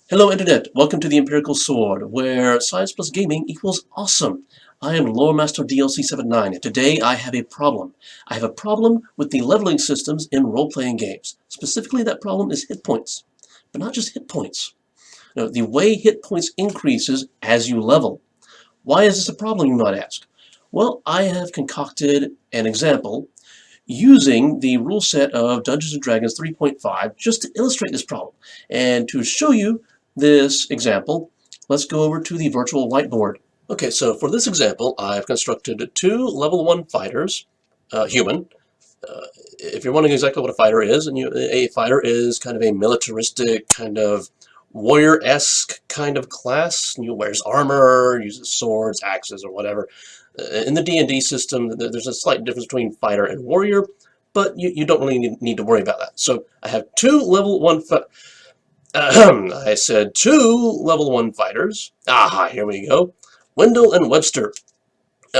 Hello Internet, welcome to the Empirical Sword, where science plus gaming equals awesome. I am Lore Master DLC79, and today I have a problem. I have a problem with the leveling systems in role-playing games. Specifically, that problem is hit points. But not just hit points. No, the way hit points increases as you level. Why is this a problem, you might ask? Well, I have concocted an example using the rule set of Dungeons & Dragons 3.5 just to illustrate this problem. And to show you this example, let's go over to the virtual whiteboard. Okay, so for this example, I've constructed two level 1 fighters, human. If you're wondering exactly what a fighter is, a fighter is kind of a militaristic, kind of warrior-esque kind of class. Wears armor, uses swords, axes, or whatever. In the D&D system, there's a slight difference between fighter and warrior, but you don't really need to worry about that. So I have two level 1 I said two level 1 fighters. Aha, here we go. Wendell and Webster.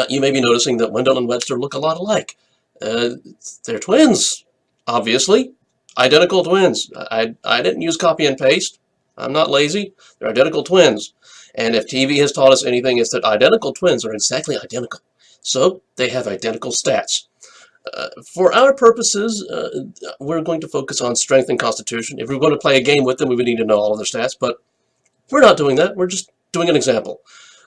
You may be noticing that Wendell and Webster look a lot alike. They're twins, obviously. Identical twins. I didn't use copy and paste. I'm not lazy. They're identical twins. And if TV has taught us anything, it's that identical twins are exactly identical. So they have identical stats. For our purposes, we're going to focus on strength and constitution. If we're going to play a game with them, we would need to know all of their stats, but we're not doing that. We're just doing an example.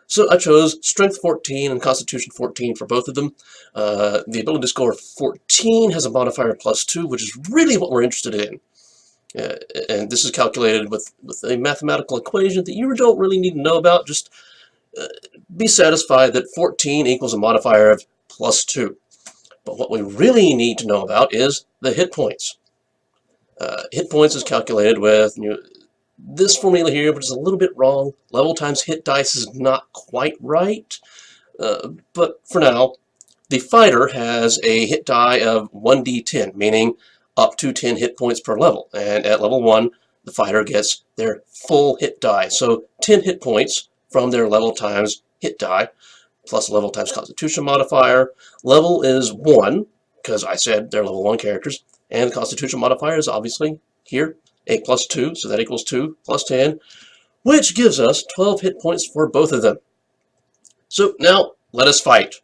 So I chose strength 14 and constitution 14 for both of them. The ability score 14 has a modifier +2, which is really what we're interested in. And this is calculated with a mathematical equation that you don't really need to know about. Just be satisfied that 14 equals a modifier of +2. But what we really need to know about is the hit points. Hit points is calculated with this formula here, which is a little bit wrong. Level times hit dice is not quite right. But for now, the fighter has a hit die of 1d10, meaning up to 10 hit points per level. And at level 1, the fighter gets their full hit die. So 10 hit points from their level times hit die, plus level times constitution modifier. Level is 1, because I said they're level 1 characters. And the constitution modifier is obviously here, a +2, so that equals 2 plus 10, which gives us 12 hit points for both of them. So now, let us fight.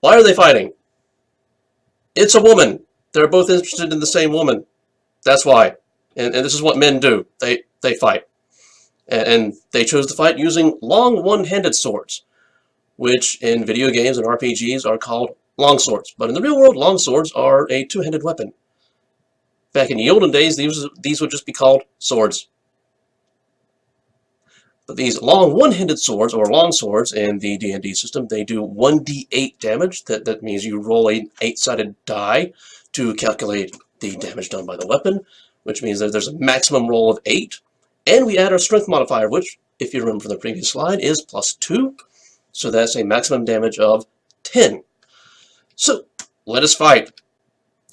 Why are they fighting? It's a woman. They're both interested in the same woman. That's why. And this is what men do. They fight. And they chose to fight using long one-handed swords, which in video games and RPGs are called longswords. But in the real world, longswords are a two-handed weapon. Back in the olden days, these would just be called swords. But these long one-handed swords, or longswords, in the D&D system, they do 1d8 damage. That means you roll an 8-sided die to calculate the damage done by the weapon, which means that there's a maximum roll of 8. And we add our strength modifier, which, if you remember from the previous slide, is +2. So that's a maximum damage of 10. So, let us fight.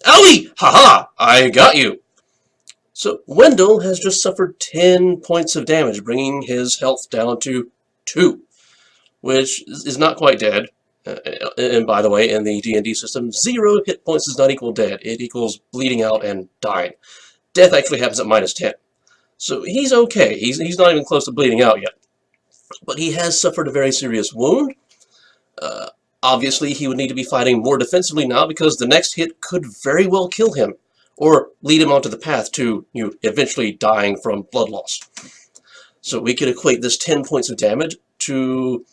Owie! Haha! I got you! So, Wendell has just suffered 10 points of damage, bringing his health down to 2, which is not quite dead. And by the way, in the D&D system, 0 hit points does not equal dead. It equals bleeding out and dying. Death actually happens at -10. So he's okay. He's not even close to bleeding out yet. But he has suffered a very serious wound. Obviously, he would need to be fighting more defensively now because the next hit could very well kill him or lead him onto the path to eventually dying from blood loss. So we could equate this 10 points of damage to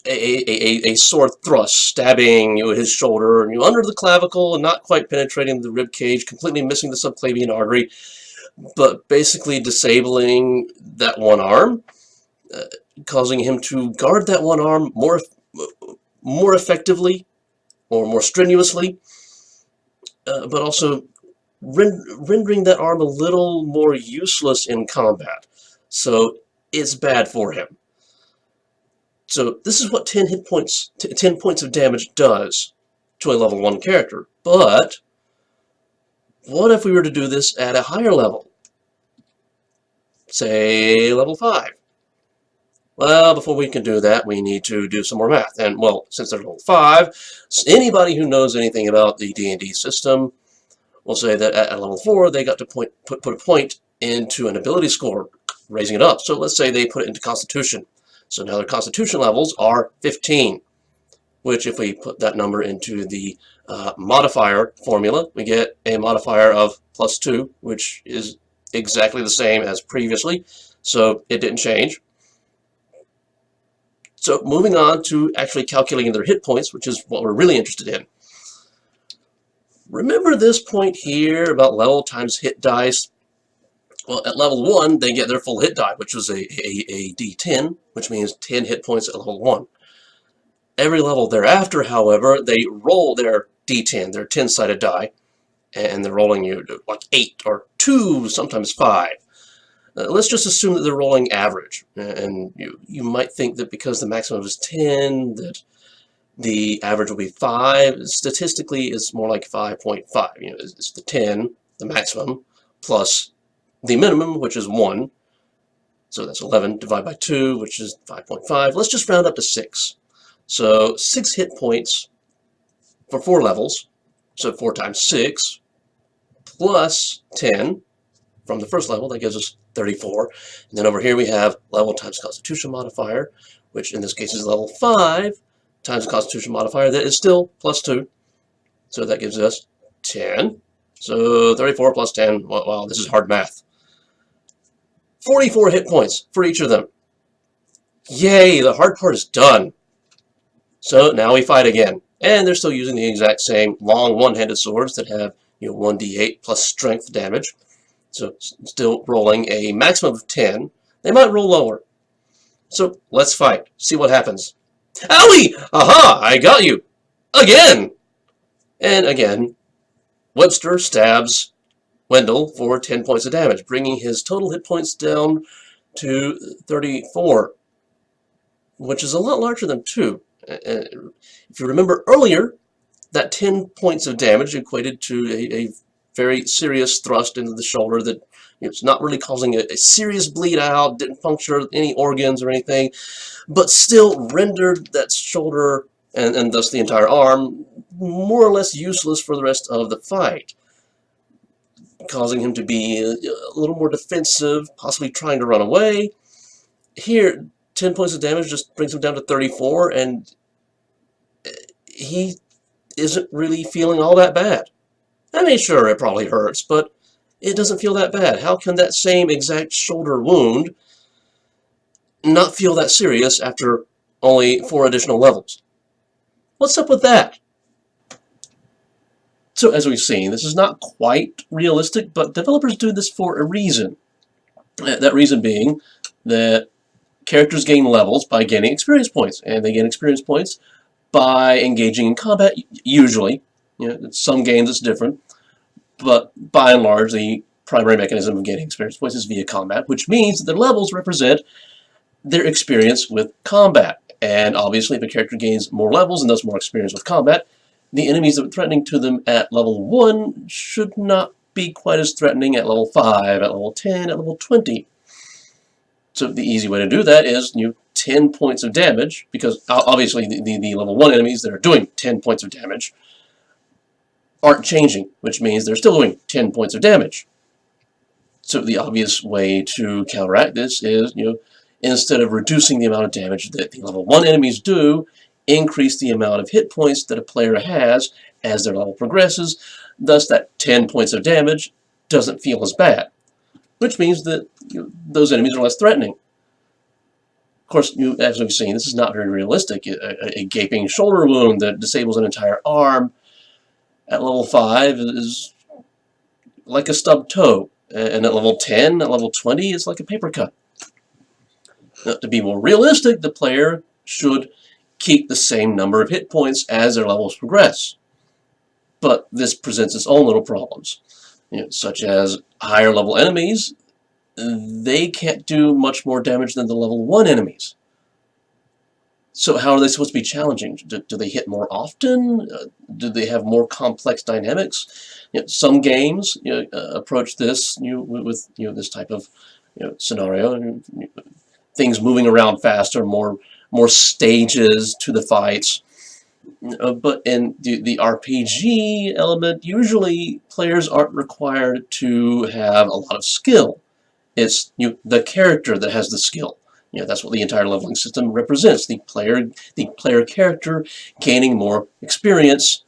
a sword thrust, stabbing his shoulder under the clavicle and not quite penetrating the rib cage, completely missing the subclavian artery, but basically disabling that one arm, causing him to guard that one arm more effectively or more strenuously, but also rendering that arm a little more useless in combat. So it's bad for him. So this is what 10 hit points, 10 points of damage does to a level 1 character. But what if we were to do this at a higher level? Say level 5. Well, before we can do that, we need to do some more math. And, well, since they're level 5, anybody who knows anything about the D&D system will say that at level 4, they got to put a point into an ability score raising it up. So let's say they put it into Constitution. So now their Constitution levels are 15, which if we put that number into the modifier formula, we get a modifier of +2, which is exactly the same as previously, so it didn't change. So moving on to actually calculating their hit points, which is what we're really interested in. Remember this point here about level times hit dice? Well, at level 1, they get their full hit die, which was a D10, which means 10 hit points at level 1. Every level thereafter, however, they roll their D10, their 10-sided die, and they're rolling you like 8 or 2, sometimes 5. Let's just assume that they're rolling average, and you might think that because the maximum is 10, that the average will be 5. Statistically, it's more like 5.5. It's the 10, the maximum, plus the minimum, which is 1. So that's 11 divided by 2, which is 5.5. Let's just round up to 6. So 6 hit points for 4 levels. So 4 times 6 plus 10 from the first level, that gives us 34. And then over here we have level times Constitution modifier, which in this case is level 5 times the Constitution modifier. That is still +2. So that gives us 10. So 34 plus 10, wow, this is hard math. 44 hit points for each of them. Yay, the hard part is done. So now we fight again. And they're still using the exact same long one-handed swords that have 1d8 plus strength damage. So still rolling a maximum of 10. They might roll lower. So let's fight. See what happens. Owie! Aha! I got you! Again! And again, Webster stabs Wendell for 10 points of damage, bringing his total hit points down to 34, which is a lot larger than 2. If you remember earlier, that 10 points of damage equated to a very serious thrust into the shoulder that it's not really causing a serious bleed out, didn't puncture any organs or anything, but still rendered that shoulder and thus the entire arm more or less useless for the rest of the fight, causing him to be a little more defensive, possibly trying to run away. Here, 10 points of damage just brings him down to 34, and he isn't really feeling all that bad. I mean, sure, it probably hurts, but it doesn't feel that bad. How can that same exact shoulder wound not feel that serious after only 4 additional levels? What's up with that? So as we've seen, this is not quite realistic, but developers do this for a reason. That reason being that characters gain levels by gaining experience points, and they gain experience points by engaging in combat, usually. In some games it's different, but by and large the primary mechanism of gaining experience points is via combat, which means that the levels represent their experience with combat. And obviously if a character gains more levels and thus more experience with combat, the enemies that are threatening to them at level 1 should not be quite as threatening at level 5, at level 10, at level 20. So the easy way to do that is 10 points of damage, because obviously the level 1 enemies that are doing 10 points of damage aren't changing, which means they're still doing 10 points of damage. So the obvious way to counteract this is, instead of reducing the amount of damage that the level 1 enemies do, increase the amount of hit points that a player has as their level progresses. Thus that 10 points of damage doesn't feel as bad, which means that those enemies are less threatening. Of course, as we've seen, this is not very realistic. A gaping shoulder wound that disables an entire arm at level 5 is like a stubbed toe, and at level 10, at level 20, it's like a paper cut. Now, to be more realistic, the player should keep the same number of hit points as their levels progress. But this presents its own little problems, such as higher level enemies. They can't do much more damage than the level 1 enemies. So how are they supposed to be challenging? Do they hit more often? Do they have more complex dynamics? Some games approach this with this type of scenario. Things moving around faster, more stages to the fights. But in the RPG element, usually players aren't required to have a lot of skill. It's the character that has the skill. That's what the entire leveling system represents. The player character gaining more experience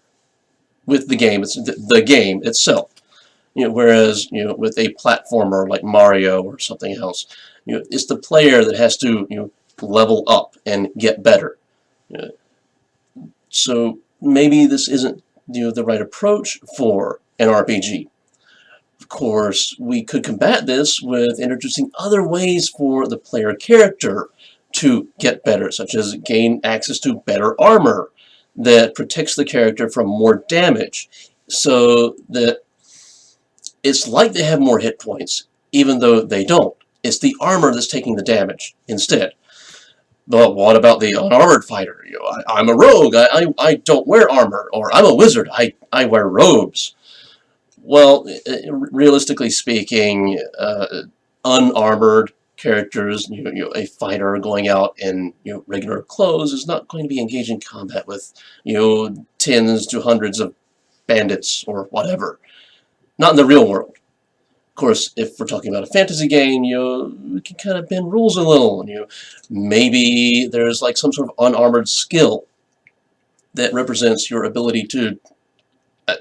with the game. It's the game itself. Whereas with a platformer like Mario or something else, it's the player that has to level up and get better. So maybe this isn't the right approach for an RPG. Of course, we could combat this with introducing other ways for the player character to get better, such as gain access to better armor that protects the character from more damage, so that it's like they have more hit points, even though they don't. It's the armor that's taking the damage instead. But what about the unarmored fighter? I'm a rogue, I don't wear armor, or I'm a wizard, I wear robes. Well, realistically speaking, unarmored characters, a fighter going out in regular clothes is not going to be engaged in combat with tens to hundreds of bandits or whatever. Not in the real world. Of course, if we're talking about a fantasy game, we can kind of bend rules a little. Maybe there's like some sort of unarmored skill that represents your ability to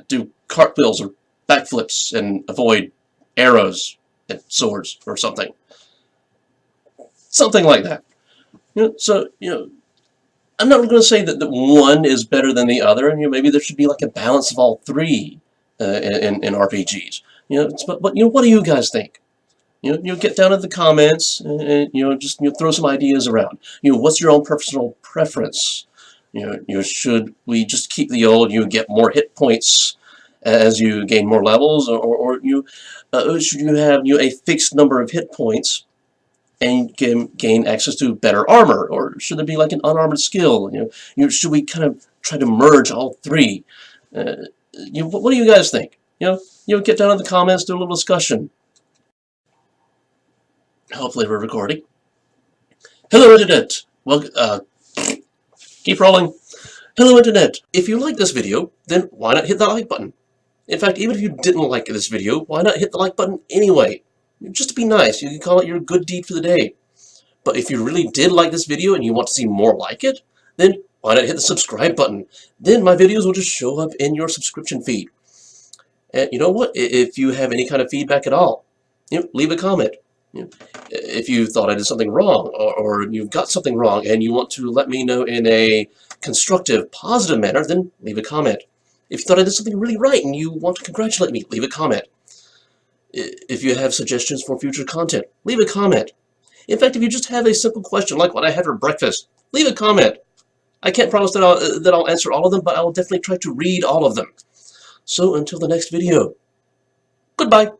do cartwheels or backflips and avoid arrows and swords or something. Something like that. So, I'm not going to say that one is better than the other, and maybe there should be like a balance of all three in RPGs. But what do you guys think? Get down in the comments and just throw some ideas around. What's your own personal preference? Should we just keep the old get more hit points as you gain more levels, or should you have a fixed number of hit points and gain access to better armor, or should there be like an unarmored skill? Should we kind of try to merge all three? What do you guys think? Get down in the comments, do a little discussion. Hopefully we're recording. Hello, Internet. Well, keep rolling. Hello, Internet. If you like this video, then why not hit that like button? In fact, even if you didn't like this video, why not hit the like button anyway? Just to be nice, you can call it your good deed for the day. But if you really did like this video and you want to see more like it, then why not hit the subscribe button? Then my videos will just show up in your subscription feed. And you know what? If you have any kind of feedback at all, leave a comment. If you thought I did something wrong, or you got something wrong and you want to let me know in a constructive, positive manner, then leave a comment. If you thought I did something really right and you want to congratulate me, leave a comment. If you have suggestions for future content, leave a comment. In fact, if you just have a simple question like what I had for breakfast, leave a comment. I can't promise that I'll answer all of them, but I will definitely try to read all of them. So until the next video, goodbye.